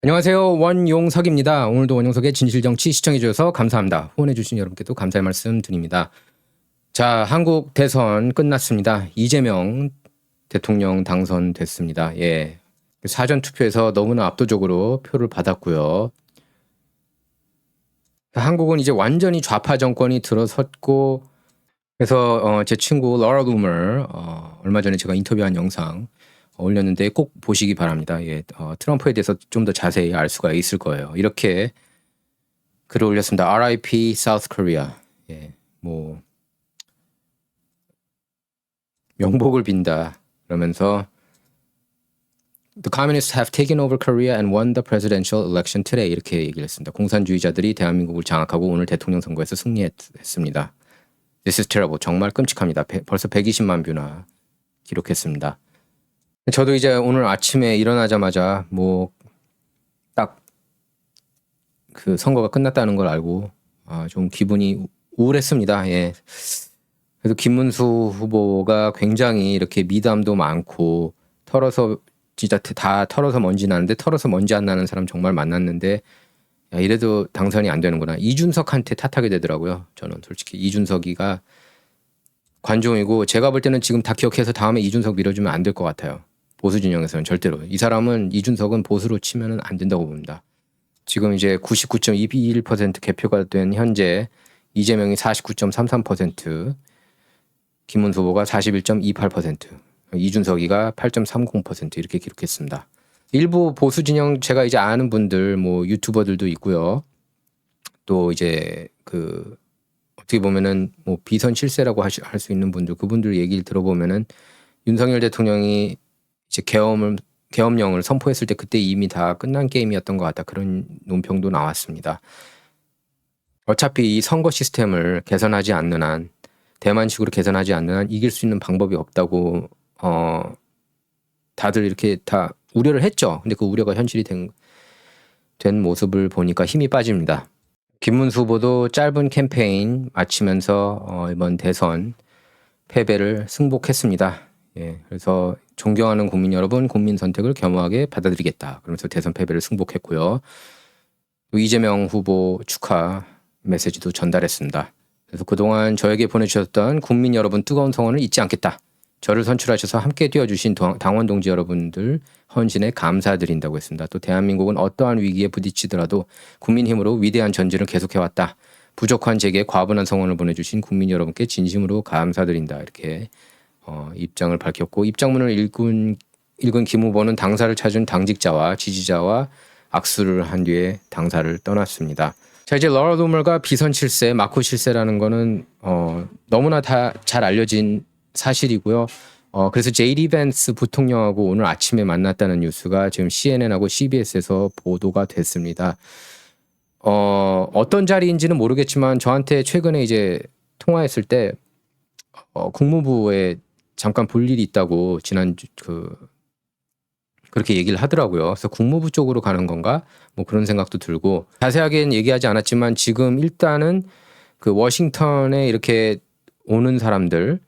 안녕하세요. 원용석입니다. 오늘도 원용석의 진실정치 시청해주셔서 감사합니다. 후원해주신 여러분께도 감사의 말씀 드립니다. 자, 한국 대선 끝났습니다. 이재명 대통령 당선됐습니다. 예. 사전투표에서 너무나 압도적으로 표를 받았고요. 한국은 이제 완전히 좌파 정권이 들어섰고, 그래서 제 친구 러라 루머 얼마 전에 제가 인터뷰한 영상 올렸는데 꼭 보시기 바랍니다. 예, 트럼프에 대해서 좀 더 자세히 알 수가 있을 거예요. 이렇게 글을 올렸습니다. RIP South Korea. 예, 뭐 명복을 빈다. 그러면서 The communists have taken over Korea and won the presidential election today. 이렇게 얘기를 했습니다. 공산주의자들이 대한민국을 장악하고 오늘 대통령 선거에서 승리했습니다. This is terrible. 정말 끔찍합니다. 벌써 120만 뷰나 기록했습니다. 저도 이제 오늘 아침에 일어나자마자 뭐 딱 그 선거가 끝났다는 걸 알고 좀 기분이 우울했습니다. 예. 그래서 김문수 후보가 굉장히 이렇게 미담도 많고 털어서 진짜 다 털어서 먼지 나는데 털어서 먼지 안 나는 사람 정말 만났는데 야, 이래도 당선이 안 되는구나. 이준석한테 탓하게 되더라고요. 저는 솔직히 이준석이가 관종이고 제가 볼 때는 지금 다 기억해서 다음에 이준석 밀어주면 안 될 것 같아요. 보수 진영에서는 절대로. 이 사람은 이준석은 보수로 치면은 안 된다고 봅니다. 지금 이제 99.21% 개표가 된 현재 이재명이 49.33%, 김문수 후보가 41.28%, 이준석이가 8.30% 이렇게 기록했습니다. 일부 보수 진영 제가 이제 아는 분들 뭐 유튜버들도 있고요. 또 이제 그 어떻게 보면은 뭐 비선 실세라고 할 수 있는 분들 그분들 얘기를 들어보면은 윤석열 대통령이 이제 계엄령을 선포했을 때 그때 이미 다 끝난 게임이었던 것 같다. 그런 논평도 나왔습니다. 어차피 이 선거 시스템을 개선하지 않는 한 대만식으로 개선하지 않는 한 이길 수 있는 방법이 없다고 다들 이렇게 다 우려를 했죠. 근데 그 우려가 현실이 된 모습을 보니까 힘이 빠집니다. 김문수 후보도 짧은 캠페인 마치면서 이번 대선 패배를 승복했습니다. 예, 그래서 존경하는 국민 여러분, 국민 선택을 겸허하게 받아들이겠다. 그러면서 대선 패배를 승복했고요. 또 이재명 후보 축하 메시지도 전달했습니다. 그래서 그동안 저에게 보내주셨던 국민 여러분 뜨거운 성원을 잊지 않겠다. 저를 선출하셔서 함께 뛰어주신 당원 동지 여러분들 헌신에 감사드린다고 했습니다. 또 대한민국은 어떠한 위기에 부딪히더라도 국민 힘으로 위대한 전진을 계속해왔다. 부족한 제게 과분한 성원을 보내주신 국민 여러분께 진심으로 감사드린다. 이렇게 입장을 밝혔고 입장문을 읽은 김 후보는 당사를 찾은 당직자와 지지자와 악수를 한 뒤에 당사를 떠났습니다. 자, 이제 러라 루머가 비선 실세, 마코 실세라는 거는 너무나 다 잘 알려진 사실이고요. 그래서 제이디 벤스 부통령하고 오늘 아침에 만났다는 뉴스가 지금 CNN하고 CBS에서 보도가 됐습니다. 어떤 자리인지는 모르겠지만 저한테 최근에 이제 통화했을 때 국무부에 잠깐 볼 일이 있다고 지난주 그렇게 얘기를 하더라고요. 그래서 국무부 쪽으로 가는 건가? 뭐 그런 생각도 들고 자세하게는 얘기하지 않았지만 지금 일단은 그 워싱턴에 이렇게 오는 사람들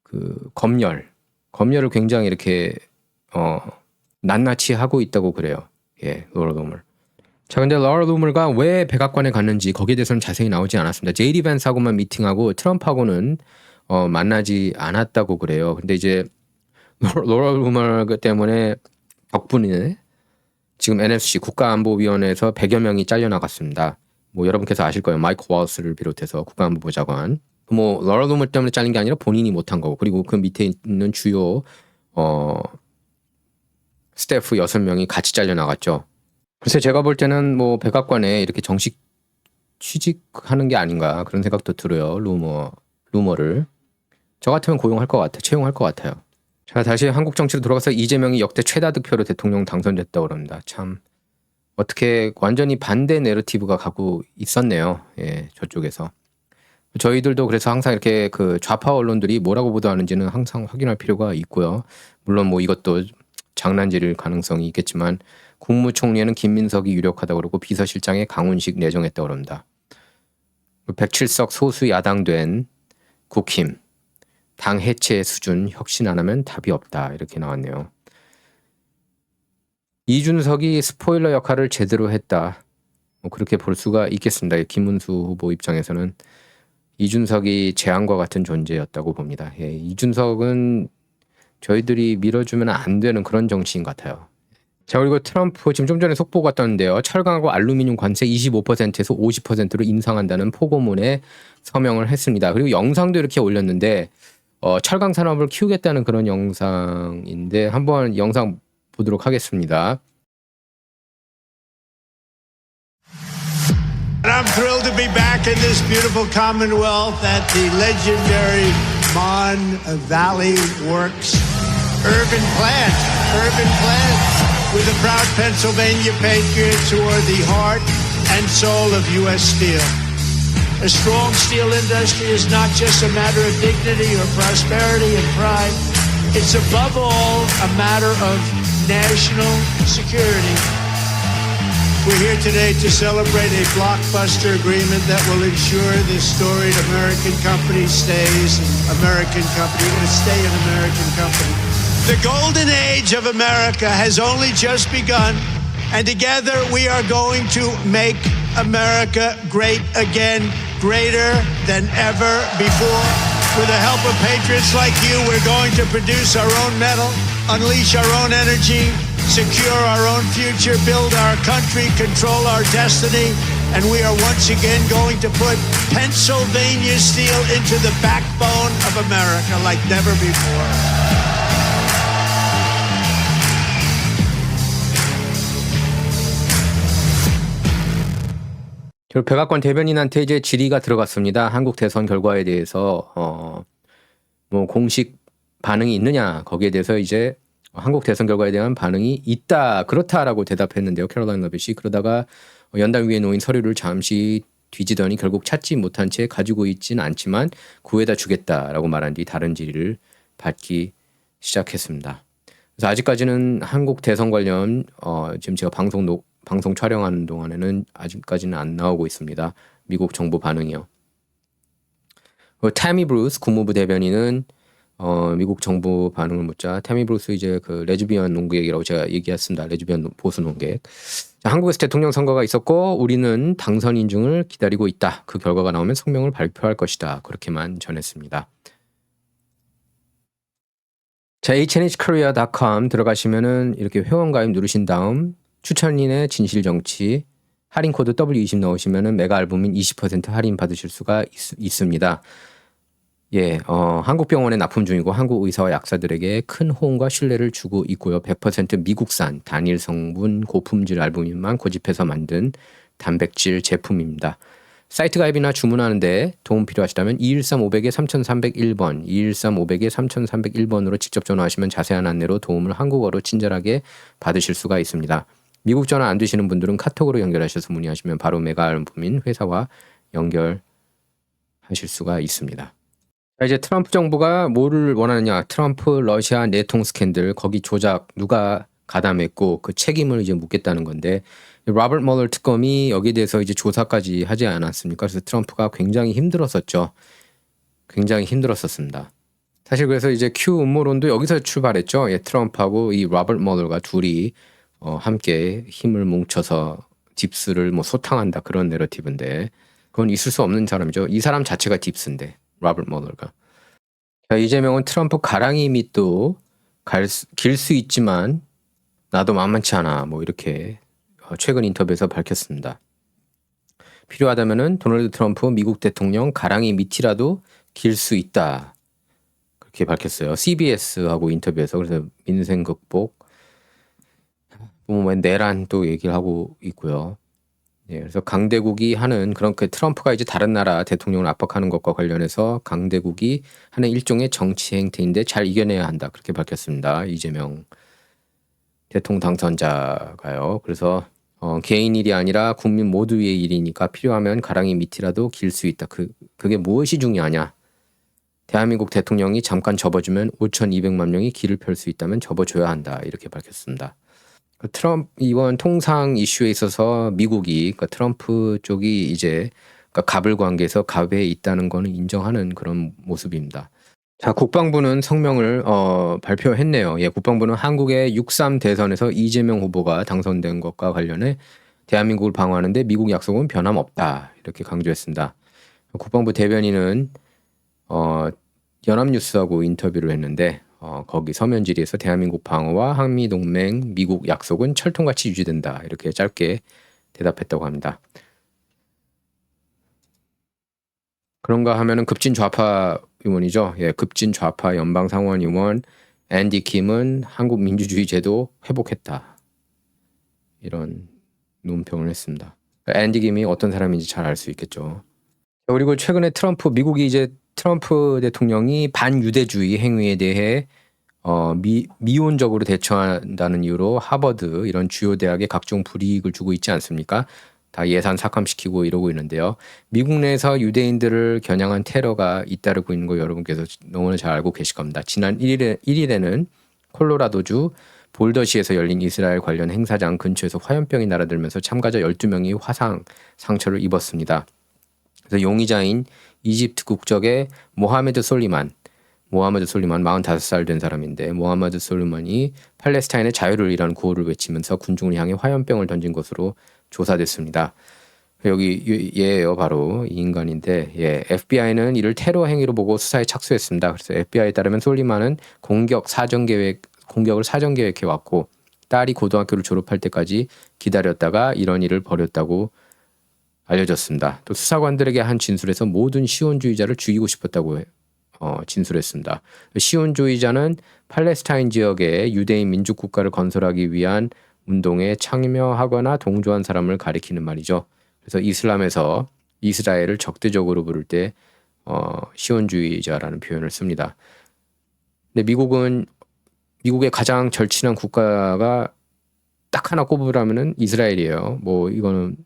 그 검열을 굉장히 이렇게 낱낱이 하고 있다고 그래요. 예, 러라 루머. 자, 근데 러라 루머가 왜 백악관에 갔는지 거기에 대해서는 자세히 나오지 않았습니다. 제이디 벤스하고만 미팅하고 트럼프하고는 만나지 않았다고 그래요. 근데 이제 러라 루머 때문에 덕분에 지금 NFC 국가안보위원회에서 100여 명이 잘려나갔습니다. 뭐 여러분께서 아실 거예요. 마이크 월스를 비롯해서 국가안보보좌관. 뭐 러라 루머 때문에 잘린 게 아니라 본인이 못한 거고 그리고 그 밑에 있는 주요 스태프 6명이 같이 잘려나갔죠. 그래서 제가 볼 때는 뭐 백악관에 이렇게 정식 취직하는 게 아닌가 그런 생각도 들어요. 루머를. 저 같으면 고용할 것 같아요. 채용할 것 같아요. 자, 다시 한국 정치로 돌아가서 이재명이 역대 최다 득표로 대통령 당선됐다고 그럽니다. 참 어떻게 완전히 반대 내러티브가 가고 있었네요. 예, 저쪽에서. 저희들도 그래서 항상 이렇게 그 좌파 언론들이 뭐라고 보도하는지는 항상 확인할 필요가 있고요. 물론 뭐 이것도 장난질일 가능성이 있겠지만 국무총리에는 김민석이 유력하다고 그러고 비서실장에 강훈식 내정했다고 그럽니다. 107석 소수 야당된 국힘 당 해체 수준 혁신 안 하면 답이 없다 이렇게 나왔네요. 이준석이 스포일러 역할을 제대로 했다. 뭐 그렇게 볼 수가 있겠습니다. 김문수 후보 입장에서는 이준석이 재앙과 같은 존재였다고 봅니다. 예, 이준석은 저희들이 밀어주면 안 되는 그런 정치인 같아요. 자, 그리고 트럼프 지금 좀 전에 속보가 떴는데요. 철강하고 알루미늄 관세 25%에서 50%로 인상한다는 포고문에 서명을 했습니다. 그리고 영상도 이렇게 올렸는데 철강 산업을 키우겠다는 그런 영상인데 한번 영상 보도록 하겠습니다. I'm thrilled to be back in this beautiful Commonwealth at the legendary Mon Valley Works urban plant with the proud Pennsylvania patriots who are the heart and soul of U.S. Steel. A strong steel industry is not just a matter of dignity or prosperity and pride. It's above all a matter of national security. We're here today to celebrate a blockbuster agreement that will ensure this storied American company stays an American company. It's going to stay an American company. The golden age of America has only just begun, and together we are going to make America great again, greater than ever before. With the help of patriots like you, we're going to produce our own metal, unleash our own energy, secure our own future, build our country, control our destiny, and we are once again going to put Pennsylvania steel into the backbone of America like never before. 백악관 대변인한테 이제 질의가 들어갔습니다. 한국 대선 결과에 대해서 뭐 공식 반응이 있느냐 거기에 대해서 이제 한국 대선 결과에 대한 반응이 있다 그렇다라고 대답했는데요. 캐롤라인 러빗이 그러다가 연당 위에 놓인 서류를 잠시 뒤지더니 결국 찾지 못한 채 가지고 있진 않지만 구해다 주겠다라고 말한 뒤 다른 질의를 받기 시작했습니다. 그래서 아직까지는 한국 대선 관련 지금 제가 방송 촬영하는 동안에는 아직까지는 안 나오고 있습니다. 미국 정부 반응이요. 태미 브루스 국무부 대변인은 미국 정부 반응을 묻자 태미 브루스 이제 그 레즈비언 농객이라고 제가 얘기했습니다. 레즈비언 보수 농객. 자, 한국에서 대통령 선거가 있었고 우리는 당선 인증을 기다리고 있다. 그 결과가 나오면 성명을 발표할 것이다. 그렇게만 전했습니다. 자,hnhkorea.com 들어가시면은 이렇게 회원가입 누르신 다음 추천인의 진실정치 할인 코드 W20 넣으시면은 메가 앨범인 20% 할인 받으실 수가 있습니다. 예, 한국 병원에 납품 중이고 한국 의사와 약사들에게 큰 호응과 신뢰를 주고 있고요. 100% 미국산 단일 성분 고품질 알부민만 고집해서 만든 단백질 제품입니다. 사이트 가입이나 주문하는데 도움 필요하시다면 213-500-3301번, 213-500-3301번으로 직접 전화하시면 자세한 안내로 도움을 한국어로 친절하게 받으실 수가 있습니다. 미국 전화 안 되시는 분들은 카톡으로 연결하셔서 문의하시면 바로 메가 앨범인 회사와 연결하실 수가 있습니다. 자, 이제 트럼프 정부가 뭐를 원하느냐? 트럼프 러시아 내통 스캔들 거기 조작 누가 가담했고 그 책임을 이제 묻겠다는 건데 로버트 멀러 특검이 여기에 대해서 이제 조사까지 하지 않았습니까? 그래서 트럼프가 굉장히 힘들었었죠. 굉장히 힘들었었습니다. 사실 그래서 이제 큐 음모론도 여기서 출발했죠. 예, 트럼프하고 이 로버트 멀러가 둘이 함께 힘을 뭉쳐서 딥스를 뭐 소탕한다 그런 내러티브인데 그건 있을 수 없는 사람이죠. 이 사람 자체가 딥스인데 로버트 멀러가. 자, 이재명은 트럼프 가랑이 밑도 길 수 있지만 나도 만만치 않아 뭐 이렇게 최근 인터뷰에서 밝혔습니다. 필요하다면은 도널드 트럼프 미국 대통령 가랑이 밑이라도 길 수 있다 그렇게 밝혔어요. CBS하고 인터뷰에서. 그래서 민생 극복 뭐 내란 또 얘기를 하고 있고요. 예, 그래서 강대국이 하는 그렇게 트럼프가 이제 다른 나라 대통령을 압박하는 것과 관련해서 강대국이 하는 일종의 정치 행태인데 잘 이겨내야 한다 그렇게 밝혔습니다. 이재명 대통령 당선자가요. 그래서 개인 일이 아니라 국민 모두의 일이니까 필요하면 가랑이 밑이라도 길 수 있다. 그게 무엇이 중요하냐? 대한민국 대통령이 잠깐 접어주면 5,200만 명이 길을 펼 수 있다면 접어줘야 한다. 이렇게 밝혔습니다. 트럼프 이번 통상 이슈에 있어서 미국이 그러니까 트럼프 쪽이 이제 그러니까 갑을 관계에서 갑에 있다는 거는 인정하는 그런 모습입니다. 자, 국방부는 성명을 발표했네요. 예, 국방부는 한국의 6.3 대선에서 이재명 후보가 당선된 것과 관련해 대한민국을 방어하는데 미국 약속은 변함없다. 이렇게 강조했습니다. 국방부 대변인은 연합뉴스하고 인터뷰를 했는데 거기 서면 질의에서 대한민국 방어와 한미동맹 미국 약속은 철통같이 유지된다. 이렇게 짧게 대답했다고 합니다. 그런가 하면은 급진 좌파 의원이죠. 예, 급진 좌파 연방 상원 의원 앤디 킴은 한국 민주주의 제도 회복했다. 이런 논평을 했습니다. 앤디 킴이 어떤 사람인지 잘 알 수 있겠죠. 그리고 최근에 미국이 이제 트럼프 대통령이 반유대주의 행위에 대해 미온적으로 대처한다는 이유로 하버드 이런 주요 대학에 각종 불이익을 주고 있지 않습니까? 다 예산 삭감시키고 이러고 있는데요. 미국 내에서 유대인들을 겨냥한 테러가 잇따르고 있는 거 여러분께서 너무나 잘 알고 계실 겁니다. 지난 1일에는 콜로라도주 볼더시에서 열린 이스라엘 관련 행사장 근처에서 화염병이 날아들면서 참가자 12명이 상처를 입었습니다. 그래서 용의자인 이집트 국적의 모하메드 솔리만 45살 된 사람인데 모하메드 솔리만이 팔레스타인의 자유를 위한 구호를 외치면서 군중을 향해 화염병을 던진 것으로 조사됐습니다. 여기 얘예요, 바로 이 인간인데, 예, FBI는 이를 테러 행위로 보고 수사에 착수했습니다. 그래서 FBI에 따르면 솔리만은 공격을 사전 계획해 왔고 딸이 고등학교를 졸업할 때까지 기다렸다가 이런 일을 벌였다고 알려졌습니다. 또 수사관들에게 한 진술에서 모든 시온주의자를 죽이고 싶었다고 진술했습니다. 시온주의자는 팔레스타인 지역에 유대인 민주국가를 건설하기 위한 운동에 참여하거나 동조한 사람을 가리키는 말이죠. 그래서 이슬람에서 이스라엘을 적대적으로 부를 때 시온주의자라는 표현을 씁니다. 근데 미국의 가장 절친한 국가가 딱 하나 꼽으라면은 이스라엘이에요. 뭐 이거는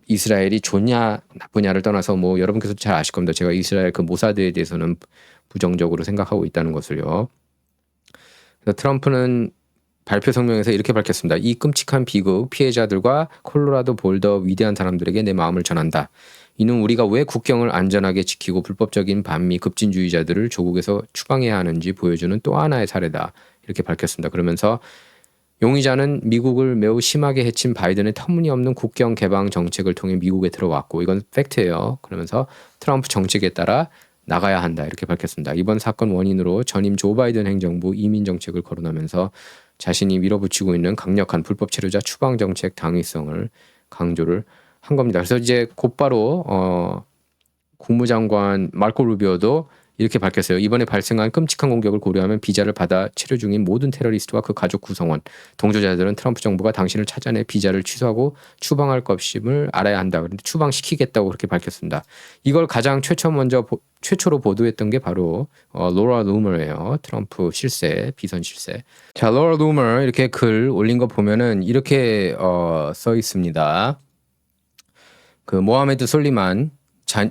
이스라엘이 좋냐 나쁘냐를 떠나서 뭐 여러분께서 잘 아실 겁니다. 제가 이스라엘 그 모사드에 대해서는 부정적으로 생각하고 있다는 것을요. 그래서 트럼프는 발표 성명에서 이렇게 밝혔습니다. 이 끔찍한 비극 피해자들과 콜로라도 볼더 위대한 사람들에게 내 마음을 전한다. 이는 우리가 왜 국경을 안전하게 지키고 불법적인 반미 급진주의자들을 조국에서 추방해야 하는지 보여주는 또 하나의 사례다. 이렇게 밝혔습니다. 그러면서 용의자는 미국을 매우 심하게 해친 바이든의 터무니없는 국경 개방 정책을 통해 미국에 들어왔고 이건 팩트예요. 그러면서 트럼프 정책에 따라 나가야 한다. 이렇게 밝혔습니다. 이번 사건 원인으로 전임 조 바이든 행정부 이민 정책을 거론하면서 자신이 밀어붙이고 있는 강력한 불법 체류자 추방 정책 당위성을 강조를 한 겁니다. 그래서 이제 곧바로 국무장관 마르코 루비오도 이렇게 밝혔어요. 이번에 발생한 끔찍한 공격을 고려하면 비자를 받아 체류 중인 모든 테러리스트와 그 가족 구성원, 동조자들은 트럼프 정부가 당신을 찾아내 비자를 취소하고 추방할 것임을 알아야 한다. 그런데 추방시키겠다고 그렇게 밝혔습니다. 이걸 가장 최초로 보도했던 게 바로 로라 루머예요. 트럼프 실세, 비선 실세. 자, 로라 루머 이렇게 글 올린 거 보면은 이렇게 써 있습니다. 그 모하메드 솔리만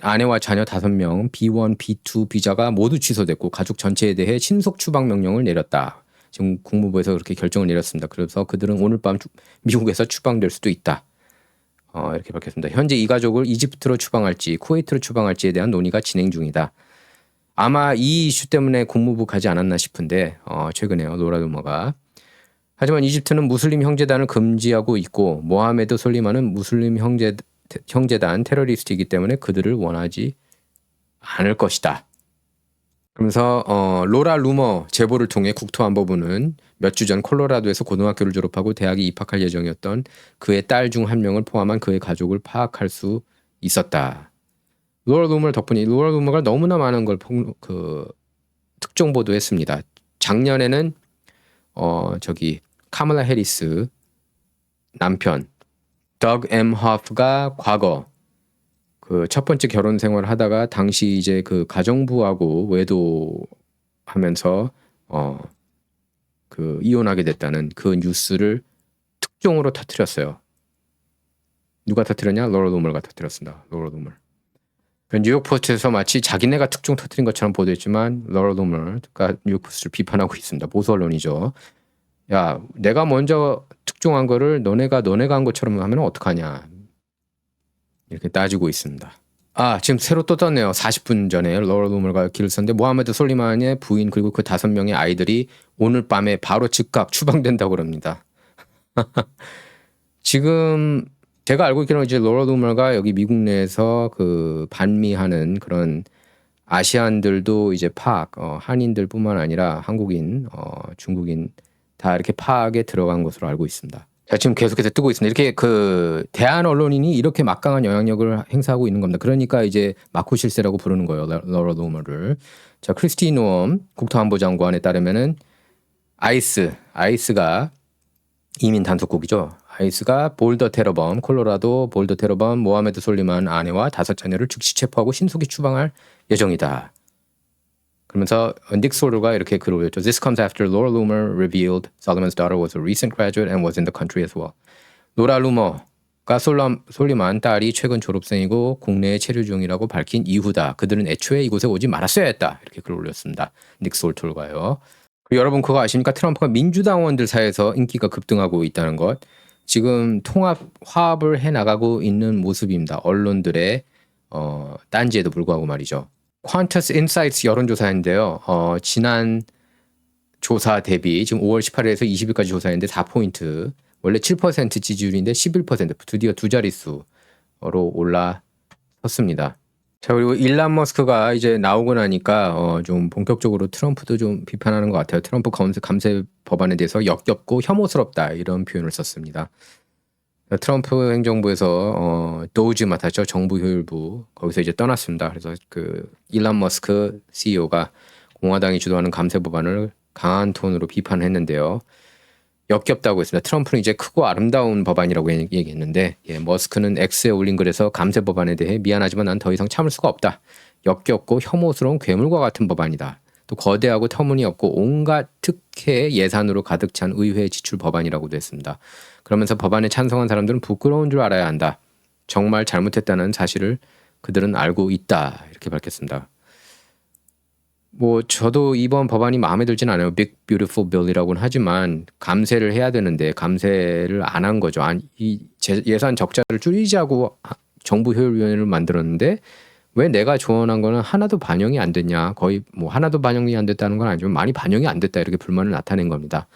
아내와 자녀 5명, B1, B2 비자가 모두 취소됐고 가족 전체에 대해 신속 추방 명령을 내렸다. 지금 국무부에서 그렇게 결정을 내렸습니다. 그래서 그들은 오늘 밤 미국에서 추방될 수도 있다. 이렇게 밝혔습니다. 현재 이 가족을 이집트로 추방할지 쿠웨이트로 추방할지에 대한 논의가 진행 중이다. 아마 이 이슈 때문에 국무부 가지 않았나 싶은데 최근에요. 로라 루머가. 하지만 이집트는 무슬림 형제단을 금지하고 있고 모하메드 솔리만은 무슬림 형제단 테러리스트이기 때문에 그들을 원하지 않을 것이다. 그러면서 로라 루머 제보를 통해 국토안보부는 몇 주 전 콜로라도에서 고등학교를 졸업하고 대학에 입학할 예정이었던 그의 딸 중 한 명을 포함한 그의 가족을 파악할 수 있었다. 로라 루머 덕분에 로라 루머가 너무나 많은 걸 특종 보도했습니다. 작년에는 카멀라 해리스 남편 덕 M. 허프가 과거 그 첫 번째 결혼 생활을 하다가 당시 이제 그 가정부하고 외도하면서 그 이혼하게 됐다는 그 뉴스를 특종으로 터뜨렸어요. 누가 터뜨렸냐? 로라 루머가 터뜨렸습니다. 로라 루머. 뉴욕 포스트에서 마치 자기네가 특종 터뜨린 것처럼 보도했지만 로라 루머가 뉴욕 포스트를 비판하고 있습니다. 보수 언론이죠. 야, 내가 먼저 특종한 거를 너네가 한 것처럼 하면 어떡하냐. 이렇게 따지고 있습니다. 지금 새로 또 떴네요. 40분 전에 로라 루머가 길을 썼는데 모하메드 솔리만의 부인 그리고 그 5명의 아이들이 오늘 밤에 바로 즉각 추방된다고 그럽니다. 지금 제가 알고 있기로는 이제 로라 루머가 여기 미국 내에서 그 반미하는 그런 아시안들도 이제 파악, 한인들뿐만 아니라 한국인, 중국인 다 이렇게 파악에 들어간 것으로 알고 있습니다. 자, 지금 계속해서 뜨고 있습니다. 이렇게 그 대한 언론인이 이렇게 막강한 영향력을 행사하고 있는 겁니다. 그러니까 이제 마코 실세라고 부르는 거예요. 로라 루머를. 자, 크리스티 노엄 국토안보장관에 따르면은 아이스가 이민 단속국이죠. 아이스가 볼더 테러범, 콜로라도 볼더 테러범 모하메드 솔리만 아내와 5자녀를 즉시 체포하고 신속히 추방할 예정이다. 그러면서 닉 소르가 이렇게 글을 올렸죠. This comes after Laura Loomer revealed Solomon's daughter was a recent graduate and was in the country as well. 로라 루머가 솔리만 딸이 최근 졸업생이고 국내에 체류 중이라고 밝힌 이후다. 그들은 애초에 이곳에 오지 말았어야 했다. 이렇게 글을 올렸습니다. 닉 솔톨가요. 여러분 그거 아십니까? 트럼프가 민주당원들 사이에서 인기가 급등하고 있다는 것. 지금 화합을 해나가고 있는 모습입니다. 언론들의 딴지에도 불구하고 말이죠. 퀀터스 인사이트스 여론조사인데요. 지난 조사 대비 지금 5월 18일에서 20일까지 조사했는데 4포인트. 원래 7% 지지율인데 11% 드디어 두 자릿수로 올라섰습니다. 자, 그리고 일론 머스크가 이제 나오고 나니까 좀 본격적으로 트럼프도 좀 비판하는 것 같아요. 트럼프 감세 법안에 대해서 역겹고 혐오스럽다 이런 표현을 썼습니다. 트럼프 행정부에서 도우지 맡았죠. 정부 효율부 거기서 이제 떠났습니다. 그래서 그 일론 머스크 CEO가 공화당이 주도하는 감세 법안을 강한 톤으로 비판했는데요. 역겹다고 했습니다. 트럼프는 이제 크고 아름다운 법안이라고 얘기했는데 머스크는 X에 올린 글에서 감세 법안에 대해 미안하지만 난 더 이상 참을 수가 없다. 역겹고 혐오스러운 괴물과 같은 법안이다. 또 거대하고 터무니없고 온갖 특혜 예산으로 가득 찬 의회 지출 법안이라고도 했습니다. 그러면서 법안에 찬성한 사람들은 부끄러운 줄 알아야 한다. 정말 잘못했다는 사실을 그들은 알고 있다. 이렇게 밝혔습니다. 뭐 저도 이번 법안이 마음에 들진 않아요. Big Beautiful Bill이라고는 하지만 감세를 해야 되는데 감세를 안 한 거죠. 이 예산 적자를 줄이자고 정부 효율위원회를 만들었는데 왜 내가 조언한 거는 하나도 반영이 안 됐냐. 거의 뭐 하나도 반영이 안 됐다는 건 아니지만 많이 반영이 안 됐다. 이렇게 불만을 나타낸 겁니다.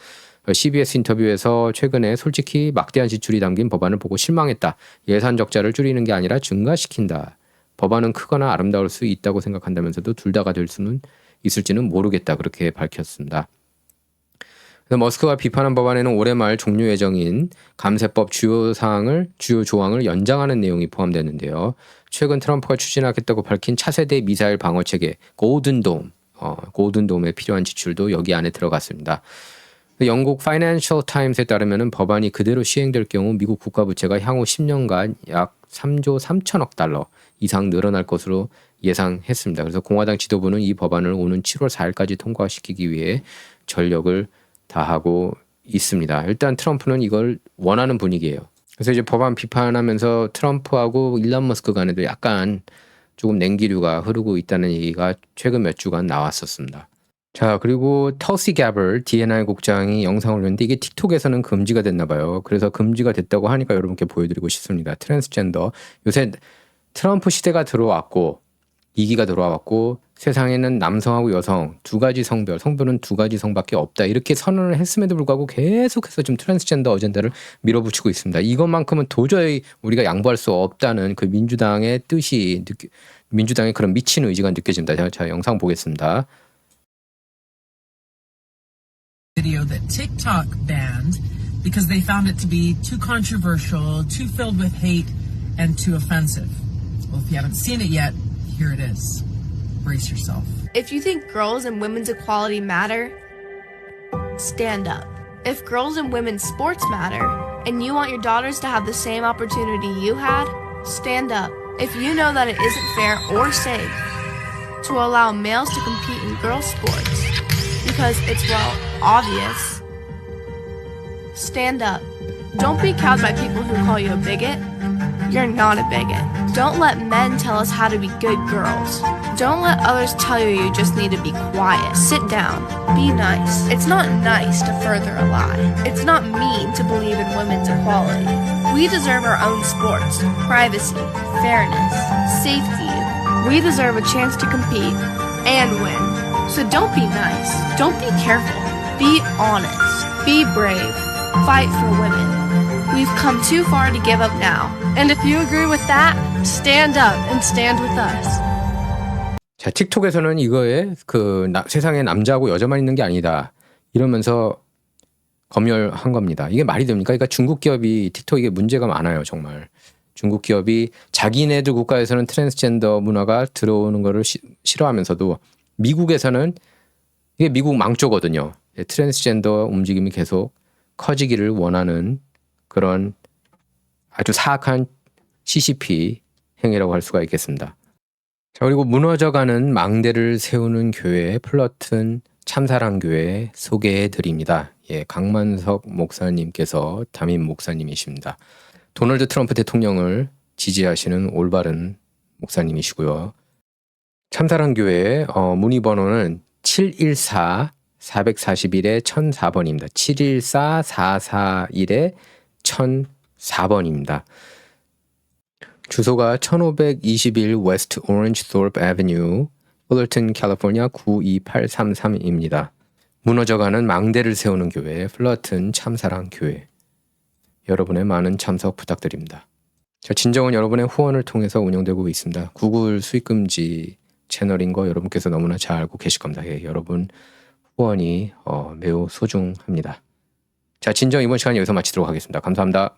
CBS 인터뷰에서 최근에 솔직히 막대한 지출이 담긴 법안을 보고 실망했다. 예산 적자를 줄이는 게 아니라 증가시킨다. 법안은 크거나 아름다울 수 있다고 생각한다면서도 둘 다가 될 수는 있을지는 모르겠다. 그렇게 밝혔습니다. 머스크가 비판한 법안에는 올해 말 종료 예정인 감세법 주요 조항을 연장하는 내용이 포함되는데요. 최근 트럼프가 추진하겠다고 밝힌 차세대 미사일 방어 체계 골든돔에 필요한 지출도 여기 안에 들어갔습니다. 영국 파이낸셜 타임스에 따르면 법안이 그대로 시행될 경우 미국 국가 부채가 향후 10년간 약 3조 3천억 달러 이상 늘어날 것으로 예상했습니다. 그래서 공화당 지도부는 이 법안을 오는 7월 4일까지 통과시키기 위해 전력을 다하고 있습니다. 일단 트럼프는 이걸 원하는 분위기예요. 그래서 이제 법안 비판하면서 트럼프하고 일론 머스크 간에도 약간 조금 냉기류가 흐르고 있다는 얘기가 최근 몇 주간 나왔었습니다. 자, 그리고 터시 개벌 D&I 국장이 영상을 올렸는데 이게 틱톡에서는 금지가 됐나 봐요. 그래서 금지가 됐다고 하니까 여러분께 보여드리고 싶습니다. 트랜스젠더. 요새 트럼프 시대가 들어왔고 2기가 들어왔고 세상에는 남성하고 여성 두 가지 성별은 두 가지 성밖에 없다. 이렇게 선언을 했음에도 불구하고 계속해서 좀 트랜스젠더 어젠다를 밀어붙이고 있습니다. 이것만큼은 도저히 우리가 양보할 수 없다는 그 민주당의 뜻이 민주당의 그런 미친 의지가 느껴집니다. 자, 영상 보겠습니다. Video that TikTok banned because they found it to be too controversial, too filled with hate, and too offensive. Well, if you haven't seen it yet, here it is. Brace yourself. If you think girls and women's equality matter, stand up. If girls and women's sports matter, and you want your daughters to have the same opportunity you had, stand up. If you know that it isn't fair or safe to allow males to compete in girls' sports because it's, well, obvious, stand up. Don't be cowed by people who call you a bigot. You're not a bigot. Don't let men tell us how to be good girls. Don't let others tell you you just need to be quiet. Sit down. Be nice. It's not nice to further a lie. It's not mean to believe in women's equality. We deserve our own sports, privacy, fairness, safety. We deserve a chance to compete and win. So don't be nice. Don't be careful. Be honest. Be brave. Fight for women. We've come too far to give up now. And if you agree with that, stand up and stand with us. 자, 틱톡에서는 이거에 세상에 남자하고 여자만 있는 게 아니다. 이러면서 검열한 겁니다. 이게 말이 됩니까? 그러니까 중국 기업이 틱톡 이게 문제가 많아요, 정말. 중국 기업이 자기네들 국가에서는 트랜스젠더 문화가 들어오는 거를 싫어하면서도 미국에서는 이게 미국 망조거든요. 트랜스젠더 움직임이 계속 커지기를 원하는 그런 아주 사악한 CCP 행위라고 할 수가 있겠습니다. 자, 그리고 무너져가는 망대를 세우는 교회 플러튼 참사랑교회 소개해 드립니다. 예, 강만석 목사님께서 담임 목사님이십니다. 도널드 트럼프 대통령을 지지하시는 올바른 목사님이시고요. 참사랑교회 문의번호는 714-441-1004번입니다. 714-441-1004번입니다. 주소가 1521 웨스트 오렌지 솔프 애비뉴, 풀러튼, 캘리포니아 92833입니다. 무너져가는 망대를 세우는 교회, 플러튼 참사랑 교회. 여러분의 많은 참석 부탁드립니다. 자, 진정은 여러분의 후원을 통해서 운영되고 있습니다. 구글 수익금지 채널인 거 여러분께서 너무나 잘 알고 계실 겁니다. 예, 여러분 후원이 매우 소중합니다. 자, 진정 이번 시간 여기서 마치도록 하겠습니다. 감사합니다.